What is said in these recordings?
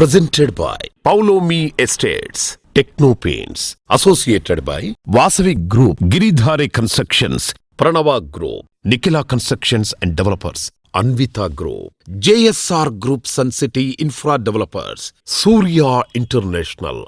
Presented by Paulomi Estates, Techno Paints, associated by Vasavi Group, Giridhare Constructions, Pranava Group, Nikhila Constructions and Developers, Anvita Group, JSR Group, Sun City Infra Developers, Surya International.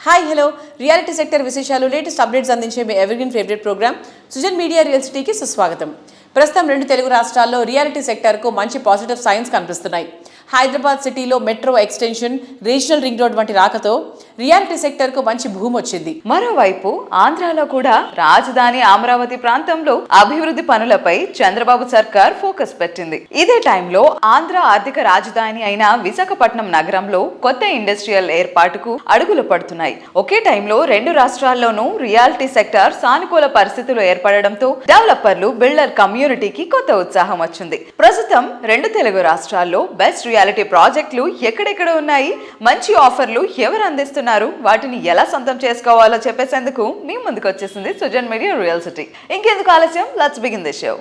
Hi hello reality sector విశేషాలు latest updates అందించే మీ evergreen favourite programme Sujan media real సిటీకి సుస్వాగతం. ప్రస్తుతం 2 తెలుగు రాష్ట్రాల్లో reality సెక్టర్కు మంచి positive science కనిపిస్తున్నాయి. హైదరాబాద్ సిటీలో metro extension, regional ring road వంటి రాకతో రియాలిటీ సెక్టర్కు మంచి భూమి వచ్చింది. మరోవైపు ఆంధ్రాలో కూడా రాజధాని అమరావతి ప్రాంతంలో అభివృద్ధి పనులపై చంద్రబాబు సర్కార్ ఫోకస్ పెట్టింది. ఇదే టైంలో ఆంధ్ర ఆర్థిక రాజధాని అయిన విశాఖపట్నం నగరంలో కొత్త ఇండస్ట్రియల్ ఏర్పాటుకు అడుగులు పడుతున్నాయి. ఒకే టైంలో 2 రాష్ట్రాల్లోనూ రియాలిటీ సెక్టర్ సానుకూల పరిస్థితులు ఏర్పడడంతో డెవలపర్లు, బిల్డర్ కమ్యూనిటీకి కొత్త ఉత్సాహం వచ్చింది. ప్రస్తుతం 2 తెలుగు రాష్ట్రాల్లో బెస్ట్ రియాలిటీ ప్రాజెక్టులు ఎక్కడెక్కడ ఉన్నాయి, మంచి ఆఫర్లు ఎవరు అందిస్తున్నారు, వాటిని ఎలా సొంతం చేసుకోవాలో చెప్పేసేందుకు మీ ముందుకు వచ్చేసింది సుజన్ మీడియా రియల్ సిటీ. ఇంకెందుకు ఆలస్యం, లెట్స్ బిగిన్ ది షో.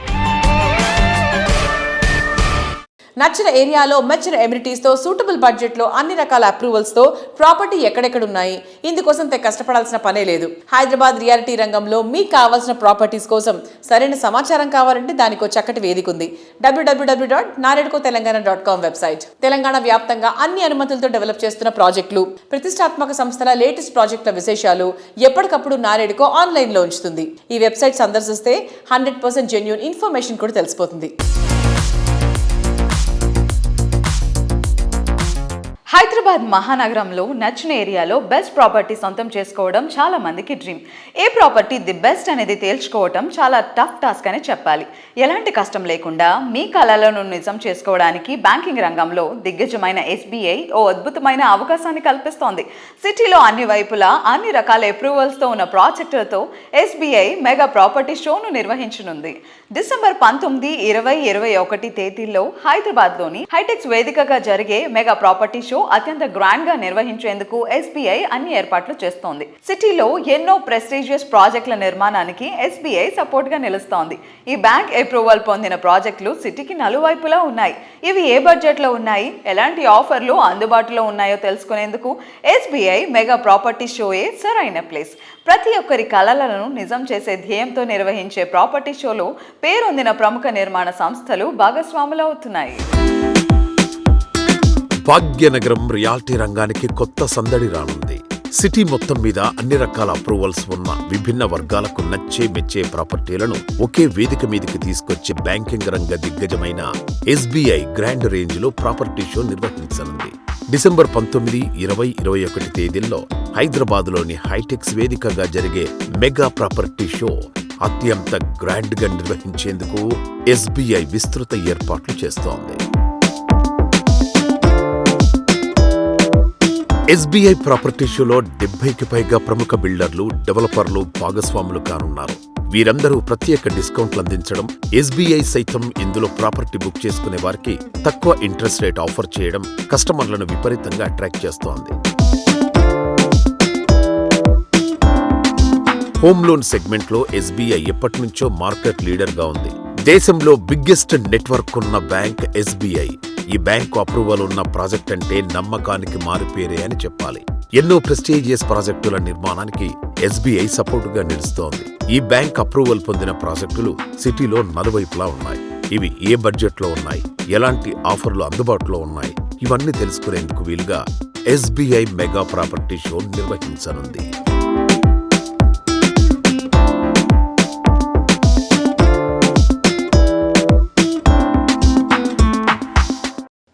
నచ్చిన ఏరియాలో మెచ్చిన ఎమ్యూనిటీస్తో సూటబుల్ బడ్జెట్లో అన్ని రకాల అప్రూవల్స్తో ప్రాపర్టీ ఎక్కడెక్కడున్నాయి, ఇందుకోసం కష్టపడాల్సిన పనే లేదు. హైదరాబాద్ రియాలిటీ రంగంలో మీకు కావాల్సిన ప్రాపర్టీస్ కోసం సరైన సమాచారం కావాలంటే దానికి చక్కటి వేదిక ఉంది. www.naredcotelangaana.com website. తెలంగాణ వ్యాప్తంగా అన్ని అనుమతులతో డెవలప్ చేస్తున్న ప్రాజెక్టులు, ప్రతిష్టాత్మక సంస్థల లేటెస్ట్ ప్రాజెక్టుల విశేషాలు ఎప్పటికప్పుడు నారెడ్కో ఆన్లైన్లో ఉంచుతుంది. ఈ వెబ్సైట్ సందర్శిస్తే 100% జెన్యూన్ ఇన్ఫర్మేషన్ కూడా తెలిసిపోతుంది. హైదరాబాద్ మహానగరంలో నచ్చిన ఏరియాలో బెస్ట్ ప్రాపర్టీ సొంతం చేసుకోవడం చాలా మందికి dream. A property the best అనేది తేల్చుకోవటం చాలా టఫ్ టాస్క్ అని చెప్పాలి. ఎలాంటి కష్టం లేకుండా మీ కళలను నిజం చేసుకోవడానికి బ్యాంకింగ్ రంగంలో దిగ్గజమైన SBI ఓ అద్భుతమైన అవకాశాన్ని కల్పిస్తోంది. సిటీలో అన్ని వైపులా అన్ని రకాల అప్రూవల్స్తో ఉన్న ప్రాజెక్టులతో SBI మెగా ప్రాపర్టీ షోను నిర్వహించనుంది. డిసెంబర్ 19, 20, 21 తేదీల్లో హైదరాబాద్లోని హైటెక్స్ వేదికగా జరిగే మెగా ప్రాపర్టీ షో అత్యంత గ్రాండ్ గా నిర్వహించేందుకు SBI అన్ని ఏర్పాట్లు చేస్తోంది. సిటీలో ఎన్నో ప్రెస్టీజియస్ ప్రాజెక్టుల నిర్మాణానికి SBI సపోర్ట్ గా నిలుస్తోంది. ఈ బ్యాంక్ అప్రూవల్ పొందిన ప్రాజెక్టులు సిటీకి నలువైపులా ఉన్నాయి. ఇవి ఏ బడ్జెట్ లో ఉన్నాయి, ఎలాంటి ఆఫర్లు అందుబాటులో ఉన్నాయో తెలుసుకునేందుకు SBI మెగా ప్రాపర్టీ షోయే సరైన ప్లేస్. ప్రతి ఒక్కరి కలలను నిజం చేసే ధ్యేయంతో నిర్వహించే ప్రాపర్టీ షోలో పేరొందిన ప్రముఖ నిర్మాణ సంస్థలు భాగస్వాములవుతున్నాయి. భాగ్యనగరం రియాలిటీ రంగానికి కొత్త సందడి రానుంది. సిటీ మొత్తం మీద అన్ని రకాల అప్రూవల్స్ ఉన్న విభిన్న వర్గాలకు నచ్చే మెచ్చే ప్రాపర్టీలను ఒకే వేదిక మీదకి తీసుకొచ్చే బ్యాంకింగ్ రంగ దిగ్గజమైన SBI గ్రాండ్ రేంజ్ లో ప్రాపర్టీ షో నిర్వహించనుంది. డిసెంబర్ 19, 20, 21 తేదీల్లో హైదరాబాద్ లోని హైటెక్స్ వేదికగా జరిగే మెగా ప్రాపర్టీ షో అత్యంత గ్రాండ్ గా నిర్వహించేందుకు SBI విస్తృత ఏర్పాట్లు చేస్తోంది. SBI ప్రాపర్టీ షోలో 70కి పైగా ప్రముఖ బిల్డర్లు, డెవలపర్లు భాగస్వాములు కానున్నారు. వీరందరూ ప్రత్యేక డిస్కౌంట్లు అందించడం, SBI సైతం ఇందులో ప్రాపర్టీ బుక్ చేసుకునే వారికి తక్కువ ఇంట్రెస్ట్ రేట్ ఆఫర్ చేయడం కస్టమర్లను విపరీతంగా అట్రాక్ట్ చేస్తోంది. హోమ్ లోన్ సెగ్మెంట్ లో SBI ఎప్పటి నుంచో మార్కెట్ లీడర్ గా ఉంది. దేశంలో బిగ్గెస్ట్ నెట్వర్క్ ఉన్న బ్యాంక్ SBI. ఈ బ్యాంకు అప్రూవల్ ఉన్న ప్రాజెక్ట్ అంటే నమ్మకానికి మారిపేరే అని చెప్పాలి. ఎన్నో ప్రెస్టీజియస్ ప్రాజెక్టుల నిర్మాణానికి SBI సపోర్ట్ గా నిలుస్తోంది. ఈ బ్యాంక్ అప్రూవల్ పొందిన ప్రాజెక్టులు సిటీలో నలువైపులా ఉన్నాయి. ఇవి ఏ బడ్జెట్ లో ఉన్నాయి, ఎలాంటి ఆఫర్లు అందుబాటులో ఉన్నాయి, ఇవన్నీ తెలుసుకునేందుకు వీలుగా SBI మెగా ప్రాపర్టీ షో నిర్వహించనుంది.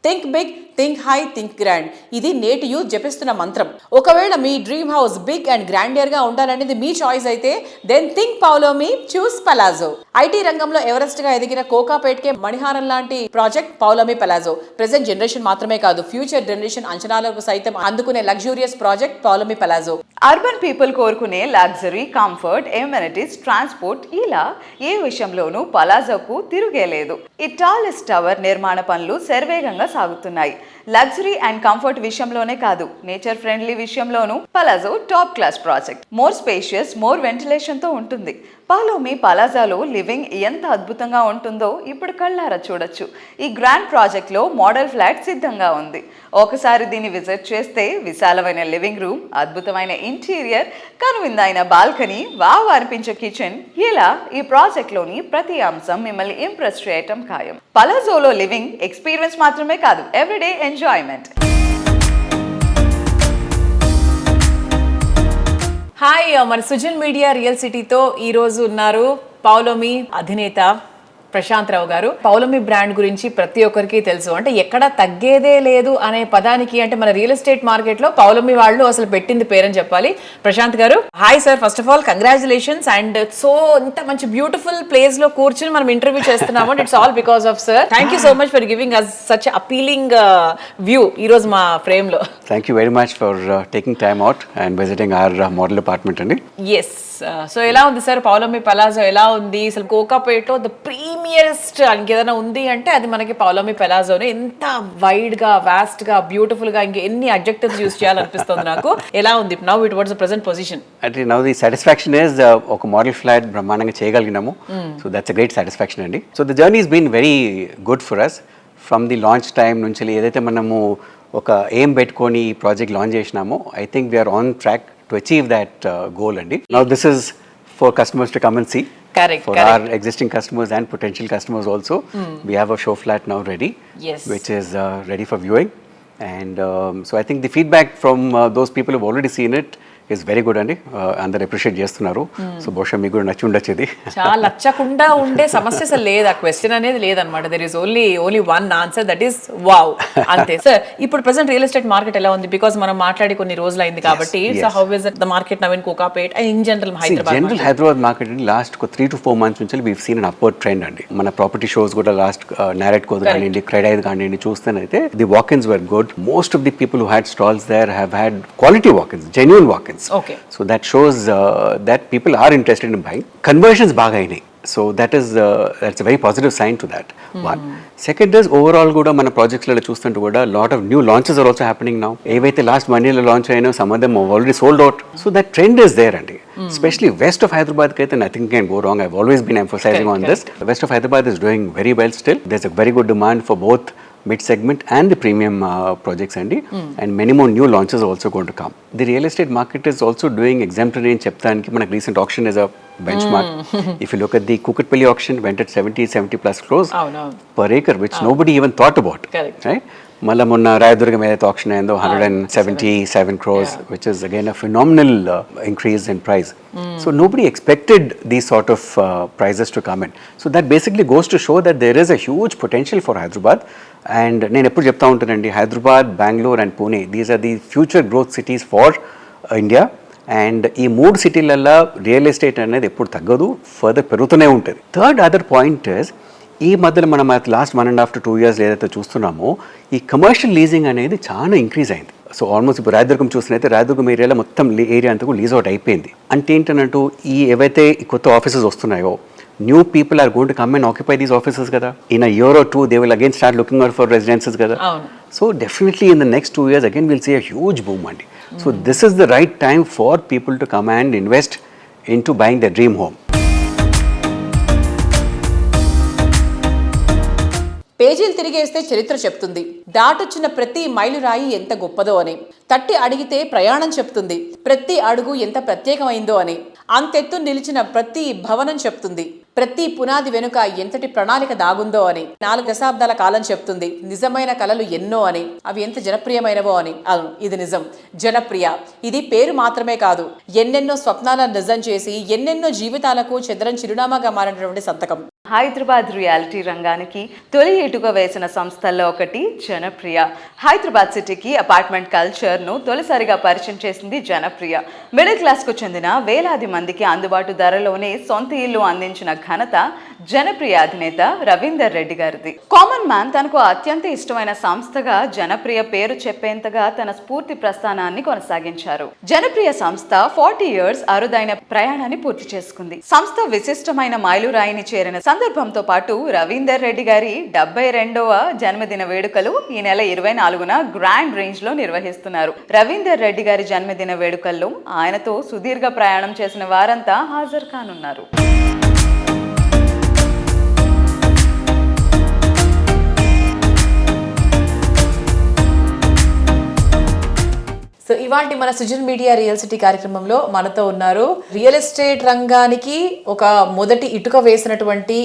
Think big, think high, think grand. ఇది నేటి యూత్ జపిస్తున్న మంత్రం. ఒకవేళ మీ dream house big and grandeur గా ఉండాలనేది మీ చాయిస్ అయితే then think Paulomi, choose Palazzo. IT రంగంలో ఎవరెస్ట్ గా ఎదిగిన కోకాపేట్కే మణిహారం లాంటి project Paulomi Palazzo. Present generation మాత్రమే కాదు, ఫ్యూచర్ జనరేషన్ అంచనాలకు సైతం అందుకునే luxurious project Paulomi Palazzo. Urban people కోరుకునే లగ్జరీ, కంఫర్ట్, ఎమ్యూనిటీస్, ట్రాన్స్పోర్ట్ ఇలా ఏ విషయంలోనూ పలాజోకు తిరుగేలేదు. ఈ టాలెస్ట్ టవర్ నిర్మాణ పనులు శరవేగంగా సాగుతున్నాయి. లగ్జరీ అండ్ కంఫర్ట్ విషయంలోనే కాదు, నేచర్ ఫ్రెండ్లీ విషయంలోనూ palazzo top class project. More spacious, more ventilation తో ఉంటుంది. పాలోమి పలాజాలో లివింగ్ ఎంత అద్భుతంగా ఉంటుందో ఇప్పుడు కళ్ళారా చూడొచ్చు. ఈ గ్రాండ్ ప్రాజెక్ట్లో మోడల్ ఫ్లాట్ సిద్ధంగా ఉంది. ఒకసారి దీన్ని విజిట్ చేస్తే విశాలమైన లివింగ్ రూమ్, అద్భుతమైన ఇంటీరియర్, కనువిందైన బాల్కనీ, వావ్ అనిపించే కిచెన్, ఇలా ఈ ప్రాజెక్ట్లోని ప్రతి అంశం మిమ్మల్ని ఇంప్రెస్ చేయటం ఖాయం. పలాజోలో లివింగ్ ఎక్స్పీరియన్స్ మాత్రమే కాదు, ఎవ్రీడే ఎంజాయ్మెంట్. హాయ్, మన సుజన్ మీడియా రియల్ సిటీతో ఈరోజు ఉన్నారు పౌలోమి అధినేత ప్రశాంత్ రావు గారు. పౌలోమి బ్రాండ్ గురించి ప్రతి ఒక్కరికి తెలుసు. అంటే ఎక్కడ తగ్గేదే లేదు అనే పదానికి, అంటే మన రియల్ ఎస్టేట్ మార్కెట్ లో పౌలోమి వాళ్ళు అసలు పెట్టింది పేరని చెప్పాలి. Prashanth garu, hi sir. First of all congratulations. And so ఇంత మంచి బ్యూటిఫుల్ ప్లేస్ లో కూర్చుని మనం ఇంటర్వ్యూ చేస్తున్నాము. It's all because of sir. Thank you so much for giving us such appealing view ఈ రోజు మా ఫ్రేమ్ లో. Thank you very much for taking time out and visiting our model apartment అండి. Yes. So ఎలా ఉంది sir Paulomi palazzo? ఎలా ఉంది అసలు? కోకాపేటలో ద ప్రీమియరెస్ట్ ఇంకేదైనా ఉంది అంటే అది మనకి పౌలోమి పలాజోనే. ఎంత వైడ్ గా, వాస్ట్ గా, బ్యూటిఫుల్ గా, ఇంకా ఎన్ని అడ్జెక్టివ్స్ యూస్ చేయాలనిపిస్తుంది నాకు. ఎలా ఉంది now it what's the present position? అంటే నౌ ది సాటిస్ఫాక్షన్ ఇస్ ఒక మోడల్ ఫ్లాట్ బ్రహ్మాండంగా చేయగలిగినాము. So that's a great satisfaction అండి. So the journey is been very good for us from the launch time నుంచి. ఏదైతే మనము ఒక ఎయిమ్ పెట్టుకొని ఈ ప్రాజెక్ట్ లాంచ్ చేసినామో, I think we're on track to achieve that goal అండి. Now this is for customers to come and see. Correct. For our existing customers and potential customers also. We have a show flat now ready. Yes. Which is ready for viewing. And so I think the feedback from those people who've already seen it is very good అండి. అందరు appreciate చేస్తున్నారు. So బహుశా మీకు కూడా నచ్చి ఉండొచ్చు ఇది. చాలా నచ్చకుండా ఉండే సమస్య అసలు లేదు. ఆ క్వశ్చన్ అనేది లేదనమాట. There is only one answer, that is wow, అంతే. సార్ ఇప్పుడు ప్రెసెంట్ రియల్ ఎస్టేట్ మార్కెట్ ఎలా ఉంది? బికాస్ మనం మాట్లాడి కొన్ని రోజులు అయింది కాబట్టి. So how is the market now in Kokapet and in general Hyderabad market last 3 to 4 months నుంచి we've seen an upward trend అండి. మన ప్రాపర్టీ షోస్ కూడా లాస్ట్ నారెట్ కోడ్ కానివ్వండి, క్రెడైజ్ కానివ్వండి చూస్తేనైతే the వాక్-ఇన్స్ were good. Most of the people who had stalls there have had quality walk-ins, genuine walk-ins. Okay. So that shows that people are interested in buying. Conversions baga ayinayi. So that's a very positive sign to that. One. Second is overall kuda mana projects la chustunte kuda lot of new launches are also happening now. Evaithe last 1 year lo launch ayino, some of them have already sold out. So that trend is there andi. Especially west of Hyderabad kaithe nothing can go wrong. I've always been emphasizing on this. West of Hyderabad is doing very well still. There's a very good demand for both mid segment and the premium projects అండి. And many more new launches are also going to come. The real estate market is also doing exemplary in చెప్తానికి. మనకు recent auction is a benchmark. If you look at the Kukatpalli auction, went at 70 plus crores per acre, which nobody even thought about. Correct. Right? మళ్ళీ మొన్న రాయదుర్గం ఏదైతే option అయిందో 177 crores, which is again a phenomenal increase in price. So nobody expected these sort of prices to come in. So that basically goes to show that there is a huge potential for Hyderabad. And నేను ఎప్పుడు చెప్తా ఉంటానండి, Hyderabad, Bengaluru and Pune, these are the future growth cities for India. And ఈ 3 సిటీలలో real estate అనేది ఎప్పుడు తగ్గదు, further పెరుగుతూనే ఉంటుంది. థర్డ్ అదర్ పాయింట్ ఇస్, ఈ మధ్యలో మనం లాస్ట్ 1.5 to 2 years ఏదైతే చూస్తున్నామో, ఈ కమర్షియల్ లీజింగ్ అనేది చాలా ఇంక్రీజ్ అయింది. సో ఆల్మోస్ట్ ఇప్పుడు రాయదుర్గం చూసినైతే రాయదుర్గం ఏరియాలో మొత్తం ఏరియా అంతా లీజ్ అవుట్ అయిపోయింది. అంటే ఏంటంటూ ఈ ఏవైతే కొత్త ఆఫీసెస్ వస్తున్నాయో, new people are going to come and occupy these offices kada. In a year or two they will again start looking out for residences kada. So definitely in the next 2 years again we'll see a huge boom andi. So this is the right time for people to come and invest into buying their dream home. పేజీలు తిరిగేస్తే చరిత్ర చెప్తుంది. దాటొచ్చిన ప్రతి మైలురాయి ఎంత గొప్పదో అని, తట్టి అడిగితే ప్రయాణం చెప్తుంది. ప్రతి అడుగు ఎంత ప్రత్యేకమైందో అని, అంతెత్తు నిలిచిన ప్రతి భవనం చెప్తుంది. ప్రతి పునాది వెనుక ఎంతటి ప్రణాళిక దాగుందో అని. 4 దశాబ్దాల కాలం చెప్తుంది. నిజమైన కలలు ఎన్నో అని, అవి ఎంత జనప్రియమైనవో అని. అవును, ఇది నిజం, జనప్రియ. ఇది పేరు మాత్రమే కాదు, ఎన్నెన్నో స్వప్నాలను నిజం చేసి ఎన్నెన్నో జీవితాలకు చంద్రం చిరునామాగా మారినటువంటి సంతకం. హైదరాబాద్ రియాలిటీ రంగానికి తొలి ఎటుక వేసిన సంస్థల్లో ఒకటి జనప్రియ. హైదరాబాద్ సిటీకి అపార్ట్మెంట్ కల్చర్ను తొలిసారిగా పరిచయం చేసింది జనప్రియ. మిడిల్ క్లాస్కు చెందిన వేలాది మందికి అందుబాటు ధరలోనే సొంత ఇల్లు అందించిన ఘనత జనప్రియ అధినేత రవీందర్ రెడ్డి గారిది. కామన్ మ్యాన్ తనకు అత్యంత ఇష్టమైన సంస్థగా జనప్రియ పేరు చెప్పేంతగా తన స్ఫూర్తి ప్రస్థానాన్ని కొనసాగించారు. జనప్రియ సంస్థ 40 years అరుదైన ప్రయాణాన్ని పూర్తి చేసుకుంది. సంస్థ విశిష్టమైన మైలురాయిని చేరిన సందర్భంతో పాటు రవీందర్ రెడ్డి గారి 72వ జన్మదిన వేడుకలు ఈ నెల 24న గ్రాండ్ రేంజ్ లో నిర్వహిస్తున్నారు. రవీందర్ రెడ్డి గారి జన్మదిన వేడుకల్లో ఆయనతో సుదీర్ఘ ప్రయాణం చేసిన వారంతా హాజరు కానున్నారు. సో ఇవాంటి మన సుజన్ మీడియా రియల్ సిటీ కార్యక్రమంలో మనతో ఉన్నారు రియల్ ఎస్టేట్ రంగానికి ఒక మొదటి ఇటుక వేసినటువంటి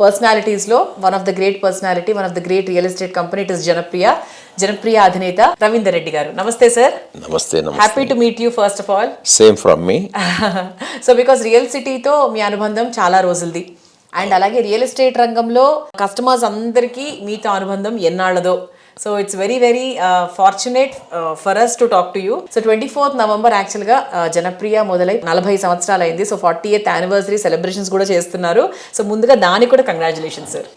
పర్సనాలిటీస్లో one of the great personality, one of the great real estate company it is Janapriya అధినేత రవీందర్ రెడ్డి గారు. నమస్తే సార్. నమస్తే. Happy to meet you first of all. Same from me. So because real సిటీతో మీ అనుబంధం చాలా రోజులది అండ్ అలాగే రియల్ ఎస్టేట్ రంగంలో కస్టమర్స్ అందరికీ మీతో అనుబంధం ఎన్నాళ్ళదో. So it's very very fortunate for us to talk to you. So 24th November యాక్చువల్గా జనప్రియ మొదలై 40 సంవత్సరాలు అయింది. సో 40th anniversary సెలబ్రేషన్స్ కూడా చేస్తున్నారు. సో ముందుగా దానికి కూడా congratulations sir.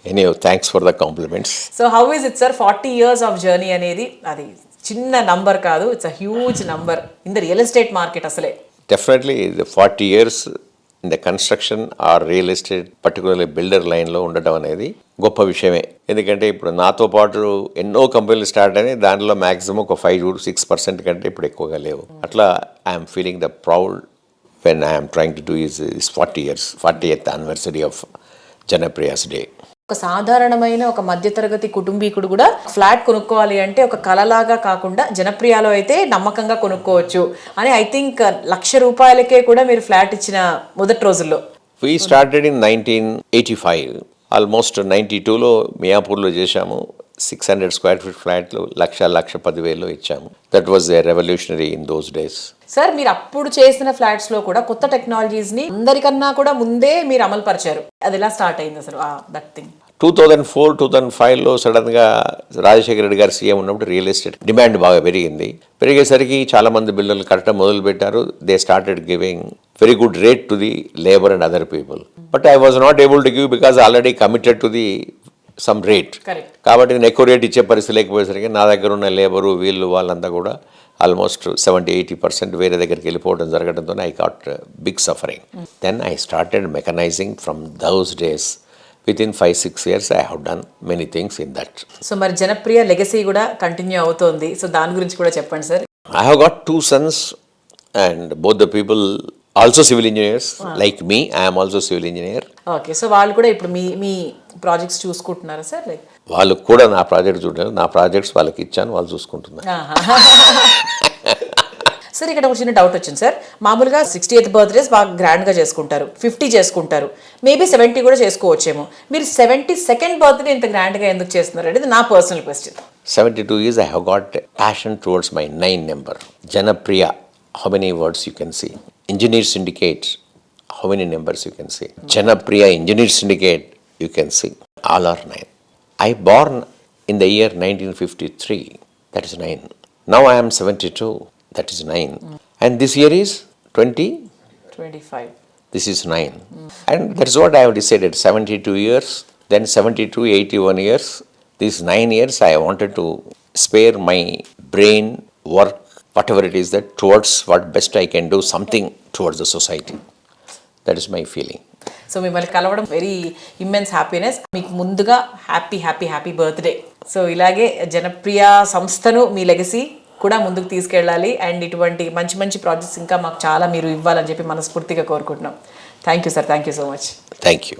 Thanks for the compliments. So how is it sir, 40 years of journey అనేది అది చిన్న నంబర్ కాదు, it's a huge number in the real estate market. అసలే definitely 40 years in the construction or real estate particularly builder లైన్లో ఉండటం అనేది గొప్ప విషయమే. ఎందుకంటే ఇప్పుడు నాతో పాటు ఎన్నో కంపెనీలు స్టార్ట్ అయినాయి, దాంట్లో మ్యాక్సిమం ఒక 5-6% కంటే ఇప్పుడు ఎక్కువగా లేవు. అట్లా I'm feeling the proud when I'm trying to do is 40 years 40th anniversary of Janapriya's day. ఒక సాధారణమైన ఒక మధ్యతరగతి కుటుంబీకుడు కూడా ఫ్లాట్ కొనుక్కోవాలి అంటే ఒక కలలాగా కాకుండా జనప్రియాలో అయితే నమ్మకంగా కొనుక్కోవచ్చు అని ఐ థింక్ ₹1,00,000 కూడా మీరు ఫ్లాట్ ఇచ్చిన మొదటి రోజుల్లో. We started in 1985. ఆల్మోస్ట్ 92లో మియాపూర్లో చేశాము. 600 square feet ఫ్లాట్లు 1,10,000 ఇచ్చాము. That was a revolutionary in those days. Sir మీరు అప్పుడు చేసిన ఫ్లాట్స్ లో కూడా కొత్త టెక్నాలజీస్ ని అందరికన్నా కూడా ముందే మీరు అమలు పరిచారు. అది ఎలా స్టార్ట్ అయింది అసలు దట్ థింగ్? 2004-2005లో సడన్గా రాజశేఖర రెడ్డి గారు సీఎం ఉన్నప్పుడు రియల్ ఎస్టేట్ డిమాండ్ బాగా పెరిగింది. పెరిగేసరికి చాలామంది బిల్డర్లు కట్టడం మొదలుపెట్టారు. They started giving very good rate to the labour and other people. But I was not able to give because already committed to the some rate. కాబట్టి నేను ఎక్కువ రేట్ ఇచ్చే పరిస్థితి లేకపోయేసరికి నా దగ్గర ఉన్న లేబరు వాళ్ళంతా కూడా ఆల్మోస్ట్ 70-80% వేరే దగ్గరికి వెళ్ళిపోవడం జరగడంతో I got big suffering. Then I started mechanising from those days. Within 5-6 years I have done many things in that. So మరి జనప్రియ లెగసీ కూడా కంటిన్యూ అవుతోంది. సో దాని గురించి కూడా చెప్పండి sir. I have got 2 sons and both the people also civil engineers like me. I am also civil engineer. Okay. So వాళ్ళు కూడా ఇప్పుడు మీ ప్రాజెక్ట్స్ చూసుకుంటున్నారా సార్? లైక్ వాళ్ళు కూడా నా ప్రాజెక్ట్ చూడారు. నా ప్రాజెక్ట్స్ వాళ్ళకి ఇచ్చాను, వాళ్ళు చూసుకుంటున్నారు. సార్ ఇక్కడ ఒక చిన్న డౌట్ వచ్చింది సార్. మామూలుగా 60th birthdays బాగా గ్రాండ్గా చేసుకుంటారు, 50 చేసుకుంటారు, మేబీ 70 కూడా చేసుకోవచ్చేమో. మీరు 72nd birthday ఇంత గ్రాండ్గా ఎందుకు చేస్తున్నారు అనేది నా personal question. 72 years I have got passion towards my 9 number. Janapriya, how many words you can see? Engineer Syndicate, how many numbers you can see? Janapriya Engineer Syndicate, you can see. All are 9. I born in the year 1953, that is 9. Now I am 72, that is 9. And this year is 25. This is 9. And that's what I have decided. 72 years, then 72, 81 years. These 9 years I wanted to spare my brain, work, whatever it is that towards what best I can do something towards the society. That is my feeling. So మిమ్మల్ని కలవడం very immense happiness. మీకు ముందుగా happy birthday. So ఇలాగే జనప్రియ సంస్థను మీ legacy కూడా ముందుకు తీసుకెళ్ళాలి and ఇటువంటి మంచి మంచి ప్రాజెక్ట్స్ ఇంకా మాకు చాలా మీరు ఇవ్వాలని చెప్పి మనస్ఫూర్తిగా కోరుకుంటున్నాం. Thank you sir. Thank you so much. Thank you.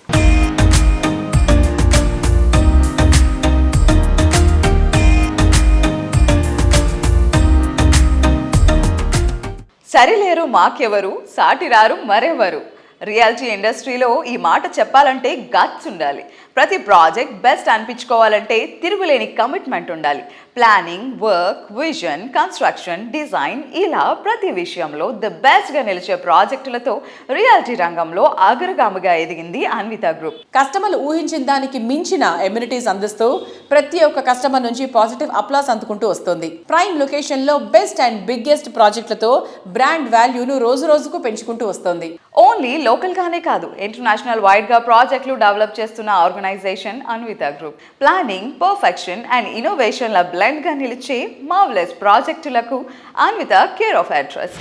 సరిలేరు మాకెవరు, సాటిరారు మరెవరు. రియాలిటీ ఇండస్ట్రీలో ఈ మాట చెప్పాలంటే గట్స్ ఉండాలి. ప్రతి ప్రాజెక్ట్ బెస్ట్ అనిపించుకోవాలంటే తిరుగులేని కమిట్మెంట్ ఉండాలి. Planning, work, vision, construction, design ఇలా ప్రతి విషయంలో ది బెస్ట్గా నిలిచే ప్రాజెక్టులతో రియాలిటీ రంగంలో అగ్రగామిగా ఎదిగింది అన్విత గ్రూప్. కస్టమర్లు ఊహించిన దానికి మించిన ఎమ్యూనిటీస్ అందిస్తూ ప్రతి ఒక్క కస్టమర్ నుంచి పాజిటివ్ అప్లాస్ అందుకుంటూ వస్తుంది. ప్రైమ్ లొకేషన్ లో బెస్ట్ అండ్ బిగ్గెస్ట్ ప్రాజెక్టులతో బ్రాండ్ వాల్యూను రోజు రోజుకు పెంచుకుంటూ వస్తుంది. ఓన్లీ లోకల్ గానే కాదు, ఇంటర్నేషనల్ వైడ్ గా ప్రాజెక్టులు డెవలప్ చేస్తున్న organisation Anvita group. Planning, perfection and ఇన్నోవేషన్ల బ్లెండ్ గా నిలిచే మార్వెలస్ ప్రాజెక్టులకు అన్విత కేర్ ఆఫ్ అడ్రస్.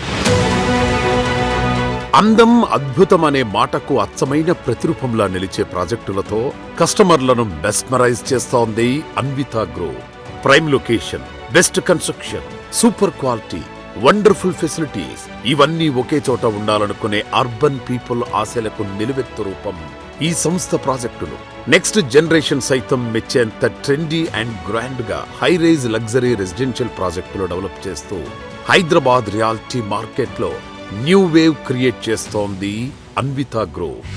అందం అద్భుతం అనే మాటకు అచ్చమైన ప్రతిరూపంలా నిలిచే ప్రాజెక్టులతో కస్టమర్లను మెస్మరైజ్ చేస్తోంది Anvita group. Prime location, best construction, super quality, wonderful facilities ఇవన్నీ ఒకే చోట ఉండాలనుకునే అర్బన్ పీపుల్ ఆశలకు నిలువెత్తు రూపం ఈ సంస్థ ప్రాజెక్టులు. నెక్స్ట్ జనరేషన్ సైతం మెచ్చేంత ట్రెండీ అండ్ గ్రాండ్ గా హై రైజ్ లగ్జరీ రెసిడెన్షియల్ ప్రాజెక్టులు డెవలప్ చేస్తూ హైదరాబాద్ రియాలిటీ మార్కెట్ లో న్యూ వేవ్ క్రియేట్ చేస్తోంది Anvita group.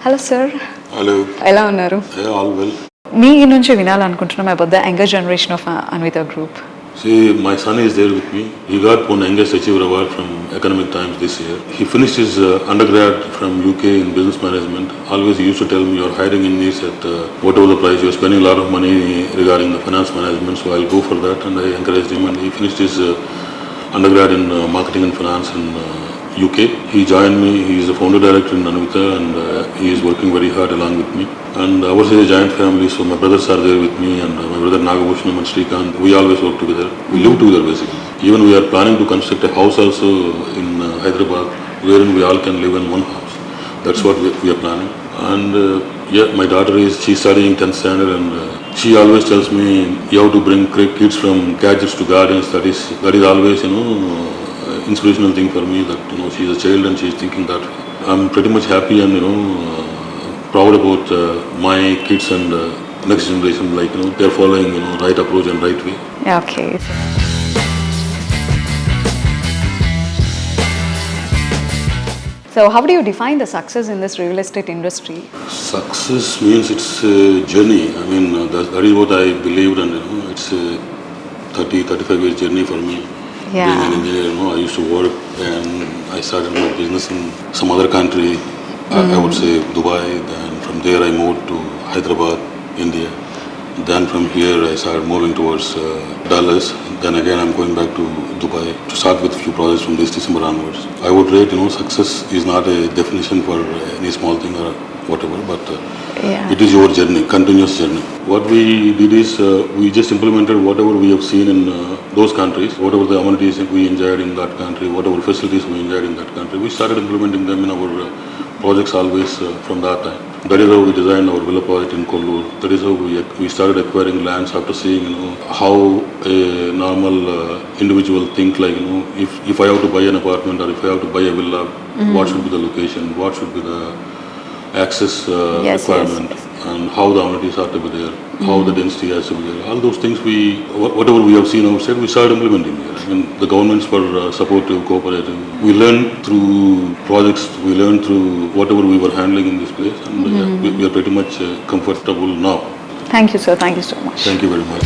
Hello sir. Hello. ఎలా ఉన్నారు? Yeah, all well. మీ నుంచి వినాలనుకుంటున్నాం about the younger generation of Anvita group. See, my son is there with me. He got one youngest achiever award from Economic Times this year. He finished his undergrad from UK in business management. Always he used to tell me, you're hiring in this at whatever the price, you're spending a lot of money regarding the finance management, so I'll go for that. And I encouraged him, and he finished his undergrad in marketing and finance in UK. He joined me. He is the founder director in Anvita, and he is working very hard along with me. And ours is a giant family, so my brothers are there with me, and my brother Nagabhushanam and Srikanth. We always work together. We live together basically. Even we are planning to construct a house also in Hyderabad, wherein we all can live in one house. That's what we are planning. And yeah, my daughter she's studying 10th standard, and she always tells me you have to bring kids from gadgets to gardens. That is always inspirational thing for me, that she's a child and she's thinking that. I'm pretty much happy and proud about my kids and next generation, like they're following right approach and right way. Okay. So how do you define the success in this real estate industry? Success means it's a journey. I mean that is what I believed, and it's a 35 years journey for me. Yeah. Being an engineer, I used to work and I started my business in some other country. I would say Dubai. Then from there I moved to Hyderabad, India. Then from here I started moving towards Dallas. Then again I'm going back to Dubai to start with few projects from this December onwards. I would rate, success is not a definition for any small thing or whatever, but it is your journey, continuous journey. What we did is we just implemented whatever we have seen in those countries, whatever the amenities we enjoyed in that country, whatever facilities we enjoyed in that country. We started implementing them in our projects always from that time. That is how we designed our villa project in Kollur. That is how we started acquiring lands after seeing how a normal individual think, like if I have to buy an apartment or if I have to buy a villa, what should be the location, what should be the access requirement, and how the amenities are to be there, how the density has to be there. All those things whatever we have seen outside, we started implementing here. I mean, the governments were supportive, cooperative. We learned through projects, we learned through whatever we were handling in this place, and we are pretty much comfortable now. Thank you, sir. Thank you so much. Thank you very much.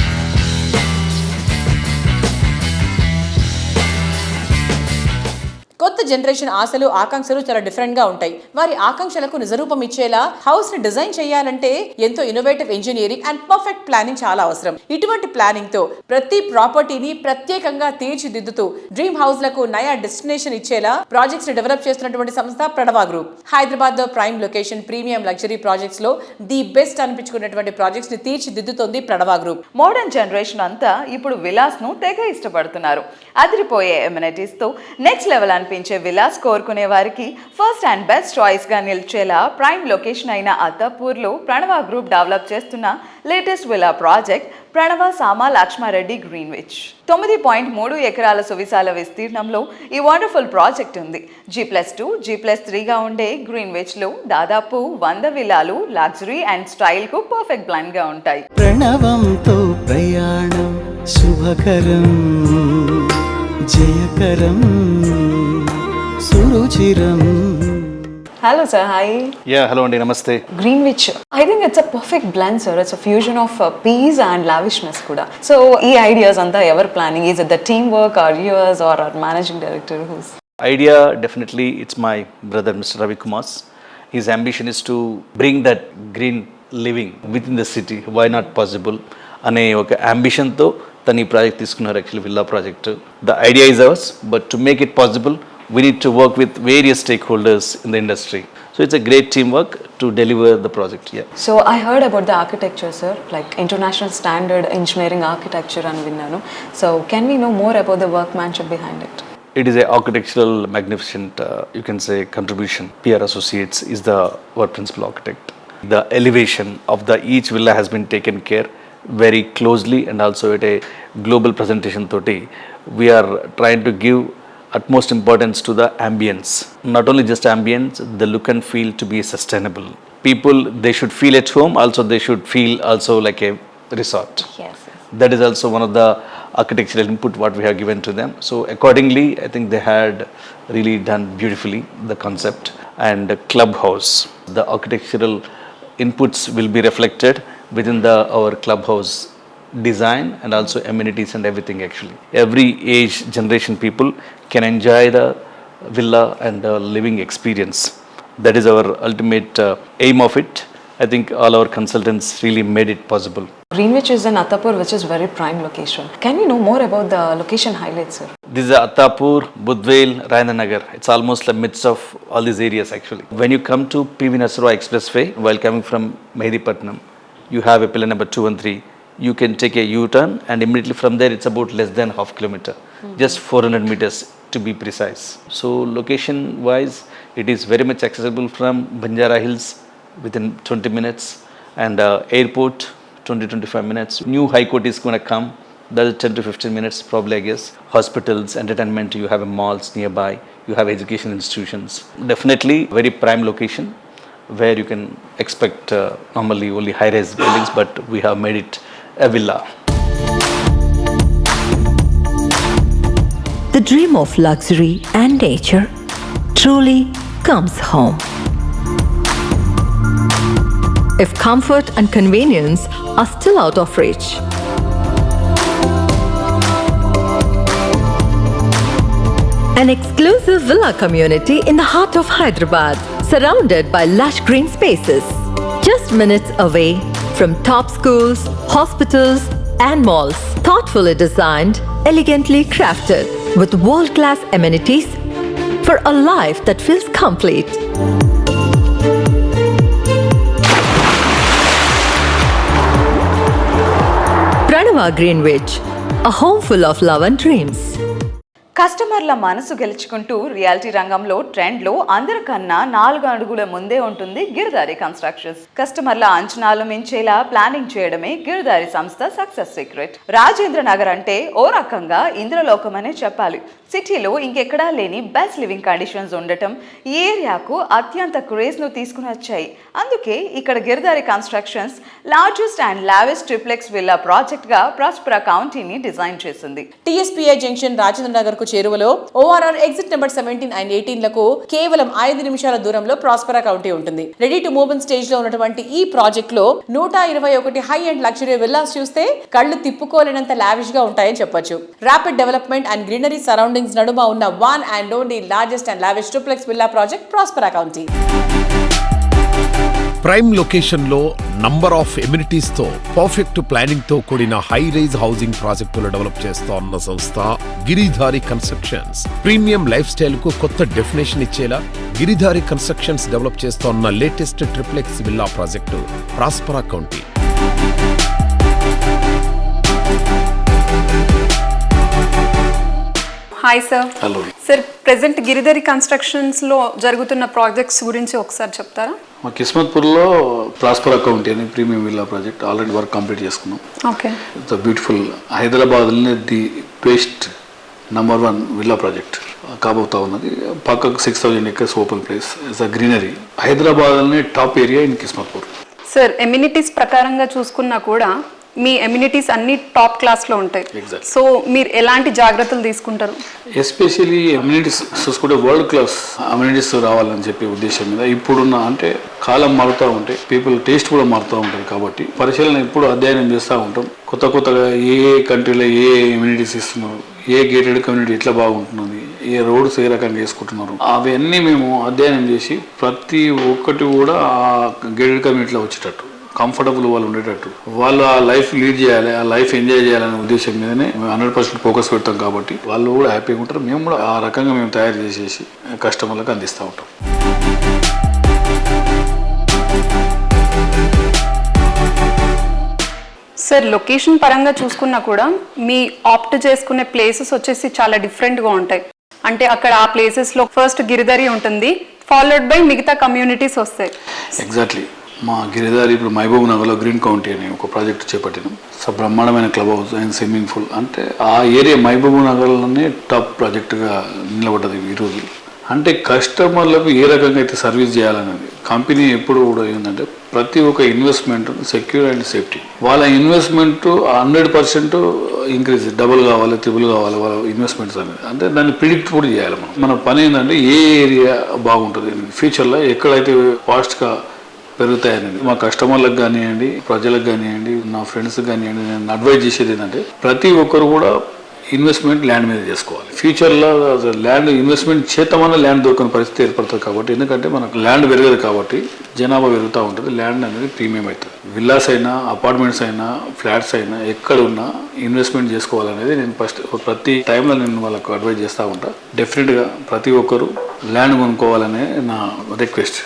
కొత్త generation ఆశలు ఆకాంక్షలు చాలా different గా ఉంటాయి. వారి ఆకాంక్షలకు నిజరూపం ఇచ్చేలా house ని డిజైన్ చేయాలంటే ఎంతో innovative engineering and perfect planning చాలా అవసరం. ఇటువంటి ప్లానింగ్ తో ప్రతి ప్రాపర్టీని ప్రత్యేకంగా తీర్చిదిద్దుతూ డ్రీమ్ హౌస్ లకు నయా డెస్టినేషన్ ఇచ్చేలా ప్రాజెక్ట్స్ ని డెవలప్ చేస్తున్నటువంటి సంస్థ ప్రణవ గ్రూప్. హైదరాబాద్ లో prime location premium luxury projects లో ది బెస్ట్ అనిపించుకున్నటువంటి ప్రాజెక్ట్స్ ని తీర్చిదిద్దుతోంది ప్రణవ గ్రూప్. మోడర్న్ జనరేషన్ అంతా ఇప్పుడు విలాస్ ను తెగ ఇష్టపడుతున్నారు. అదిరిపోయే ఎమ్యూనిటీస్ తో నెక్స్ట్ లెవెల్ అనిపించే విలాస్ కోరుకునే వారికి ఫస్ట్ అండ్ బెస్ట్ చాయిస్ గా నిలిచేలా ప్రైమ్ లొకేషన్ అయిన అత్తాపూర్లో ప్రణవ గ్రూప్ డెవలప్ చేస్తున్న లేటెస్ట్ విలా ప్రాజెక్ట్ ప్రణవ సామా లక్ష్మారెడ్డి గ్రీన్విచ్. 9.3 ఎకరాల సువిశాల విస్తీర్ణంలో ఈ వండర్ఫుల్ ప్రాజెక్ట్ ఉంది. G+2, G+3గా ఉండే గ్రీన్విచ్ లో దాదాపు 100 విలాలు లగ్జరీ అండ్ స్టైల్ కు పర్ఫెక్ట్ బ్లెండ్ గా ఉంటాయి. ప్రణవంతో ప్రయాణం శుభకరం జయకరం సురుచిరం. Hello sir, hi. Yeah, hello Andy, namaste. Greenwich, I think it's a perfect blend sir. It's a fusion of peace and lavishness kuda. So, ee ideas anta ever planning? Is it the teamwork or yours or our managing director who's? Idea, definitely it's my brother Mr. Ravi Kumar's. His ambition is to bring that green living within the city. Why not possible? అనే ఒక అంబిషన్తో తను ఈ project తీసుకున్నారు, actually villa project. The idea is ours, but to make it possible we need to work with various stakeholders in the industry. So it's a great teamwork to deliver the project. Yeah. So I heard about the architecture, sir, like international standard engineering architecture and vinnanu. So can we know more about the workmanship behind it? It is a architectural magnificent, you can say, contribution. PR Associates is the work principal architect. The elevation of the each villa has been taken care very closely, and also at a global presentation toti, we are trying to give utmost importance to the ambience. Not only just ambience, the look and feel to be sustainable. People, they should feel at home, also they should feel also like a resort. Yes. That is also one of the architectural input what we have given to them. So accordingly, I think they had really done beautifully the concept. And the clubhouse, the architectural inputs will be reflected within our clubhouse design and also amenities and everything actually. Every age generation people can enjoy the villa and the living experience. That is our ultimate aim of it. I think all our consultants really made it possible. Greenwich is in Attapur, which is very prime location. Can we know more about the location highlights, sir? This is Attapur, Budvel, Rajendra. It's almost the midst of all these areas actually. When you come to PV Nasrwa Expressway, while coming from Mehdipatnam, you have a pillar number 2 and 3. You can take a U-turn and immediately from there it's about less than half kilometer, just 400 meters to be precise. So location wise, it is very much accessible from Banjara Hills within 20 minutes and airport 20-25 minutes. New High Court is going to come, that is 10 to 15 minutes probably I guess. Hospitals, entertainment, you have malls nearby, you have education institutions. Definitely very prime location where you can expect normally only high-rise buildings, but we have made it a villa. The dream of luxury and nature truly comes home. If comfort and convenience are still out of reach, an exclusive villa community in the heart of Hyderabad, surrounded by lush green spaces, just minutes away from top schools, hospitals, and malls. Thoughtfully designed, elegantly crafted, with world-class amenities for a life that feels complete. Pranava Greenwich, a home full of love and dreams. కస్టమర్ల మనసు గెలుచుకుంటూ reality రంగంలో ట్రెండ్లో అందరికన్నా 4 అడుగుల ముందే ఉంటుంది Giridhari constructions. కస్టమర్ల అంచనాలు మించేలా ప్లానింగ్ చేయడమే గిరిదారి సంస్థ సక్సెస్ సీక్రెట్. రాజేంద్ర నగర్ అంటే ఓ రకంగా ఇంద్రలోకమనే చెప్పాలి. సిటీలో ఇంకెక్కడా లేని బెస్ట్ లివింగ్ కండిషన్స్ ఉండటం ఈ ఏరియాకు అత్యంత క్రేజ్ను తీసుకుని వచ్చాయి. అందుకే ఇక్కడ Giridhari constructions largest and lavish triplex villa ప్రాజెక్ట్గా ప్రాస్పరా కౌంటీని డిజైన్ చేసింది. TSPI జంక్షన్ రాజేంద్ర నగర్ కు చేరువలో ORR ఎగ్జిట్ నెంబర్ 17 అండ్ 18 లకు కేవలం 5 నిమిషాల దూరంలో ప్రాస్పరా కౌంటీ ఉంటుంది. Ready to move in stage లో ఉన్నటువంటి ఈ ప్రాజెక్ట్ లో 121 హై అండ్ లగ్జరీ విల్లాస్ చూస్తే కళ్ళు తిప్పుకోలేనంత లావిష్ గా ఉంటాయని చెప్పొచ్చు. Rapid development and greenery surroundings నడుమ ఉన్న one and only largest and lavish triplex villa project Prospera county. Prime location లో నంబర్ ఆఫ్ ఎమ్యూనిటీస్ తో పర్ఫెక్ట్ ప్లానింగ్ తో కూడిన హై రైజ్ హౌసింగ్ ప్రాజెక్టులు డెవలప్ చేస్తోన్న సంస్థ Giridhari constructions. Premium lifestyle కు కొత్త డెఫినేషన్ ఇచ్చేలా గిరిధారి కన్స్ట్రక్షన్స్ డెవలప్ చేస్తోన్న latest triplex villa project Prospera county. Hi sir. Hello sir, present Giridhari కన్స్ట్రక్షన్స్లో జరుగుతున్న ప్రాజెక్ట్స్ గురించి ఒకసారి చెప్తారా? మా కిస్మత్పూర్లో ప్రాస్పరా కౌంటీ అని premium villa project already work complete చేసుకున్నాం. ఓకే. It's beautiful. హైదరాబాద్లోనే the best number 1 villa project కాబోతా ఉన్నది. పక్కకు 6000 acres open place. It's a greenery. హైదరాబాద్లోనే టాప్ ఏరియా ఇన్ కిస్మత్పూర్. సార్, ఎమ్యూనిటీస్ ప్రకారంగా చూసుకున్నా కూడా మీ ఎమ్యూనిటీస్ అన్ని టాప్ క్లాస్లో ఉంటాయి. Exactly. సో మీరు ఎలాంటి జాగ్రత్తలు తీసుకుంటారు? ఎస్పెషలీ అమ్యూనిటీస్ చూసుకుంటే వరల్డ్ క్లాస్ అమ్యూనిటీస్ రావాలని చెప్పే ఉద్దేశం మీద ఇప్పుడున్న అంటే కాలం మారుతూ ఉంటాయి, పీపుల్ టేస్ట్ కూడా మారుతూ ఉంటుంది. కాబట్టి పరిశీలన ఎప్పుడు అధ్యయనం చేస్తూ ఉంటాం. కొత్తగా ఏ కంట్రీలో ఏ ఇమ్యూనిటీస్ ఇస్తున్నారు, ఏ గేటెడ్ కమ్యూనిటీ ఎట్లా బాగుంటున్నది, ఏ రోడ్స్ ఏ రకంగా వేసుకుంటున్నారు, అవన్నీ మేము అధ్యయనం చేసి ప్రతి ఒక్కటి కూడా ఆ గేటెడ్ కమ్యూనిటీలో వచ్చేటట్టు కంఫర్టబుల్ వాళ్ళు ఉండేటట్టు వాళ్ళు ఆ లైఫ్ లీడ్ చేయాలి, ఆ లైఫ్ ఎంజాయ్ చేయాలనే ఉద్దేశం మీదనే మేము 100% ఫోకస్ పెడతాం. కాబట్టి వాళ్ళు కూడా హ్యాపీగా ఉంటారు, మేము కూడా ఆ రకంగా మేము తయారు చేసేసి కస్టమర్లకు అందిస్తూ ఉంటాం. సార్, లొకేషన్ పరంగా చూసుకున్నా కూడా మీ ఆప్ట్ చేసుకునే ప్లేసెస్ వచ్చేసి చాలా డిఫరెంట్గా ఉంటాయి. అంటే అక్కడ ఆ ప్లేసెస్లో ఫస్ట్ గిరిధరి ఉంటుంది, ఫాలోడ్ బై మిగతా కమ్యూనిటీస్ వస్తాయి. ఎగ్జాక్ట్లీ. మా గిరిదారి ఇప్పుడు మహబూబ్ నగర్లో గ్రీన్ కౌంటీ అని ఒక ప్రాజెక్ట్ చేపట్టినాం. సో బ్రహ్మాండమైన club house and swimming pool. అంటే ఆ ఏరియా మహబూబ్ నగర్లోనే టాప్ ప్రాజెక్టుగా నిలబడ్డది ఈరోజు. అంటే కస్టమర్లకు ఏ రకంగా అయితే సర్వీస్ చేయాలనేది కంపెనీ ఎప్పుడు కూడా ఏంటంటే ప్రతి ఒక్క ఇన్వెస్ట్మెంట్ సెక్యూర్ అండ్ సేఫ్టీ. వాళ్ళ ఇన్వెస్ట్మెంట్ 100% ఇంక్రీజ్, డబుల్ కావాలి, ట్రిపుల్ కావాలి వాళ్ళ ఇన్వెస్ట్మెంట్స్ అనేది. అంటే దాన్ని ప్రిడిక్ట్ కూడా చేయాలి. మన పని ఏంటంటే ఏ ఏరియా బాగుంటుంది ఫ్యూచర్లో, ఎక్కడైతే ఫాస్ట్గా పెరుగుతాయనేది మా కస్టమర్లకు కానివ్వండి, ప్రజలకు కానివ్వండి, నా ఫ్రెండ్స్కి కానివ్వండి, నేను అడ్వైజ్ చేసేది ఏంటంటే ప్రతి ఒక్కరు కూడా ఇన్వెస్ట్మెంట్ ల్యాండ్ మీద చేసుకోవాలి. ఫ్యూచర్లో ల్యాండ్ ఇన్వెస్ట్మెంట్ చేద్దామన్నా ల్యాండ్ దొరకని పరిస్థితి ఏర్పడుతుంది. కాబట్టి ఎందుకంటే మనకు ల్యాండ్ పెరగదు కాబట్టి జనాభా పెరుగుతూ ఉంటుంది, ల్యాండ్ అనేది ప్రీమియం అవుతుంది. విల్లాస్ అయినా, అపార్ట్మెంట్స్ అయినా, ఫ్లాట్స్ అయినా ఎక్కడ ఉన్నా ఇన్వెస్ట్మెంట్ చేసుకోవాలనేది నేను ఫస్ట్ ప్రతి టైంలో నేను వాళ్ళకు అడ్వైజ్ చేస్తూ ఉంటా. డెఫినెట్గా ప్రతి ఒక్కరు ల్యాండ్ కొనుక్కోవాలనే నా రిక్వెస్ట్.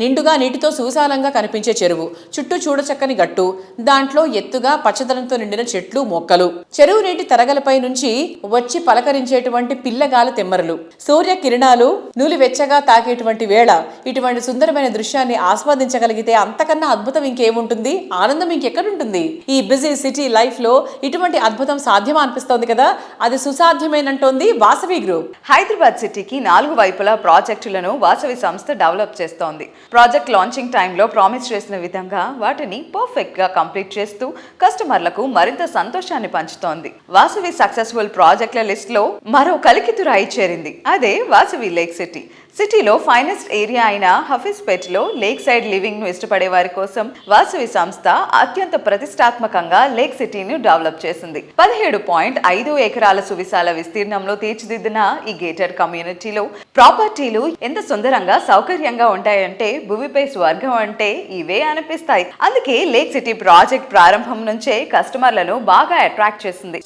నిండుగా నీటితో సువిశాలంగా కనిపించే చెరువు, చుట్టూ చూడచక్కని గట్టు, దాంట్లో ఎత్తుగా పచ్చదనంతో నిండిన చెట్లు, మొక్కలు, చెరువు నీటి తరగలపై నుంచి వచ్చి పలకరించేటువంటి పిల్లగాల తెమ్మరలు, సూర్య కిరణాలు నూలివెచ్చగా తాకేటువంటి వేళ ఇటువంటి సుందరమైన దృశ్యాన్ని ఆస్వాదించగలిగితే అంతకన్నా అద్భుతం ఇంకేముంటుంది, ఆనందం ఇంకెక్కడుంటుంది? ఈ బిజీ సిటీ లైఫ్ లో ఇటువంటి అద్భుతం సాధ్యమా అనిపిస్తోంది కదా. అది సుసాధ్యమేనంటోంది వాసవి గ్రూప్. హైదరాబాద్ సిటీకి 4 వైపులా ప్రాజెక్టులను వాసవి సంస్థ డెవలప్ చేస్తోంది. ప్రాజెక్ట్ లాంచింగ్ టైంలో ప్రామిస్ చేసిన విధంగా వాటిని పర్ఫెక్ట్ గా కంప్లీట్ చేస్తూ కస్టమర్లకు మరింత సంతోషాన్ని పంచుతోంది. వాసవి సక్సెస్ఫుల్ ప్రాజెక్టుల లిస్ట్ లో మరో కలికితురాయి చేరింది, అదే వాసవి లేక్ సిటీ. సిటీలో ఫైనెస్ట్ ఏరియా అయిన హఫీజ్పేటలో లేక్ సైడ్ లివింగ్ ను ఇష్టపడే వారి కోసం వాసవి సంస్థ అత్యంత ప్రతిష్టాత్మకంగా లేక్ సిటీని డెవలప్ చేసింది. 17.5 ఎకరాల సువిశాల విస్తీర్ణంలో తీర్చిదిద్దిన ఈ గేటెడ్ కమ్యూనిటీలో ప్రాపర్టీలు ఎంత సుందరంగా సౌకర్యంగా ఉంటాయంటే భూమిపై స్వర్గం అంటే ఇవే అనిపిస్తాయి. అందుకే లేక్ సిటీ ప్రాజెక్ట్ ప్రారంభం నుంచే కస్టమర్లను బాగా అట్రాక్ట్ చేసింది.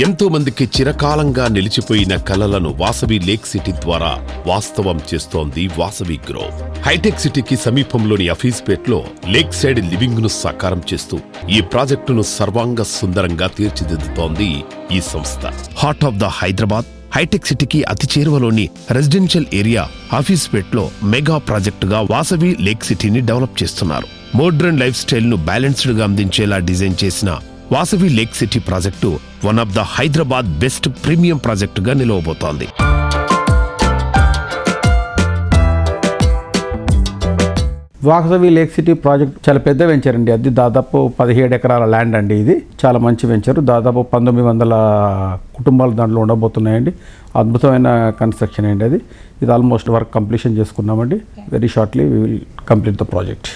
ఎంతో మందికి చిరకాలంగా నిలిచిపోయిన కలలను వాసవి లేక్ సిటీ ద్వారా వాస్తవం చేస్తోంది వాసవి గ్రూప్. హైటెక్ సిటీకి సమీపంలోని హఫీజ్పేట్లో లేక్ సైడ్ లివింగ్ ను సాకారం చేస్తూ ఈ ప్రాజెక్టును సర్వాంగ సుందరంగా తీర్చిదిద్దుతోంది ఈ సంస్థ. Heart of the Hyderabad hitech సిటీకి అతి చేరువలోని రెసిడెన్షియల్ ఏరియా హఫీజ్పేట్లో మెగా ప్రాజెక్టుగా వాసవి లేక్ సిటీని డెవలప్ చేస్తున్నారు. మోడ్రన్ లైఫ్ స్టైల్ ను బ్యాలెన్స్డ్ గా అందించేలా డిజైన్ చేసిన Vasavi lake city project one of the Hyderabad best premium ప్రాజెక్టుగా నిలవబోతోంది. వాసవి లేక్ సిటీ ప్రాజెక్ట్ చాలా పెద్ద వెంచర్ అండి. అది దాదాపు 17 ఎకరాల ల్యాండ్ అండి. ఇది చాలా మంచి వెంచర్. దాదాపు 1900 కుటుంబాలు దాంట్లో ఉండబోతున్నాయండి. అద్భుతమైన కన్స్ట్రక్షన్ అండి అది. ఇది ఆల్మోస్ట్ వర్క్ కంప్లీషన్ చేసుకున్నామండి. Very shortly we will complete the project.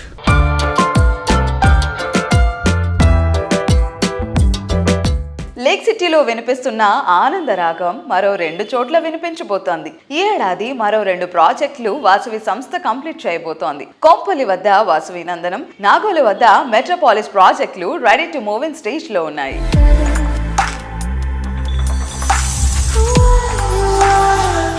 Lake సిటీలో వినిపిస్తున్న ఆనంద రాగం మరో 2 చోట్ల వినిపించబోతోంది. ఈ ఏడాది మరో 2 ప్రాజెక్టులు వాసవి సంస్థ కంప్లీట్ చేయబోతోంది. కొంపల్లి వద్ద వాసవి నందనం, నాగోలు వద్ద మెట్రోపాలిస్ ప్రాజెక్టులు ready to move in stage లో ఉన్నాయి.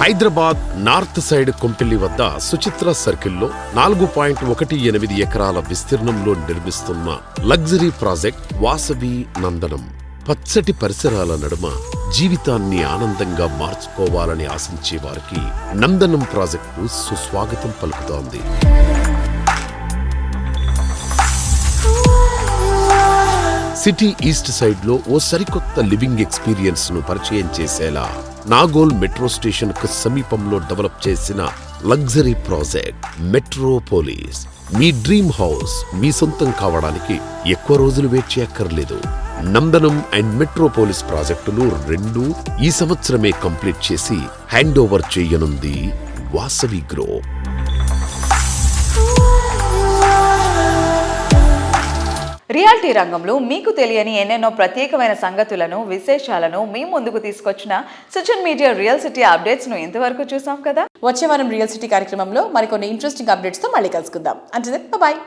హైదరాబాద్ నార్త్ సైడ్ కొంపెల్లి వద్ద సుచిత్ర సర్కిల్లో 4.18 ఎకరాల విస్తీర్ణంలో నిర్మిస్తున్న లగ్జరీ ప్రాజెక్ట్ వాసవి నందనం. పచ్చటి పరిసరాల నడుమ జీవితాన్ని ఆనందంగా మార్చుకోవాలని ఆశించే వారికి నందనం ప్రాజెక్టు సుస్వాగతం పలుకుతోంది. సిటీ ఈస్ట్ సైడ్ లో ఓ సరికొత్త లివింగ్ ఎక్స్పీరియన్స్ ను పరిచయం చేసేలా నాగోల్ మెట్రో స్టేషన్ కు సమీపంలో డెవలప్ చేసిన లగ్జరీ ప్రాజెక్ట్ మెట్రోపోలిస్. మీ డ్రీమ్ హౌస్ మీ సొంతం కావడానికి ఎక్కువ రోజులు వెయిట్ చేయక్కర్లేదు. నందనం అండ్ మెట్రోపోలిస్ ప్రాజెక్టులు 2 ఈ సంవత్సరమే కంప్లీట్ చేసి హ్యాండ్ ఓవర్ చేయనుంది వాసవి గ్రూప్. రియాలిటీ రంగంలో మీకు తెలియని ఎన్నెన్నో ప్రత్యేకమైన సంగతులను, విశేషాలను మీ ముందుకు తీసుకొచ్చిన Sujan media real city updates ను ఇంతవరకు చూసాం కదా. వచ్చే వారం రియల్ సిటీ కార్యక్రమంలో మరికొన్ని ఇంట్రెస్టింగ్ అప్డేట్స్ తో మళ్ళీ కలుసుకుందాం. అంటే బాయ్.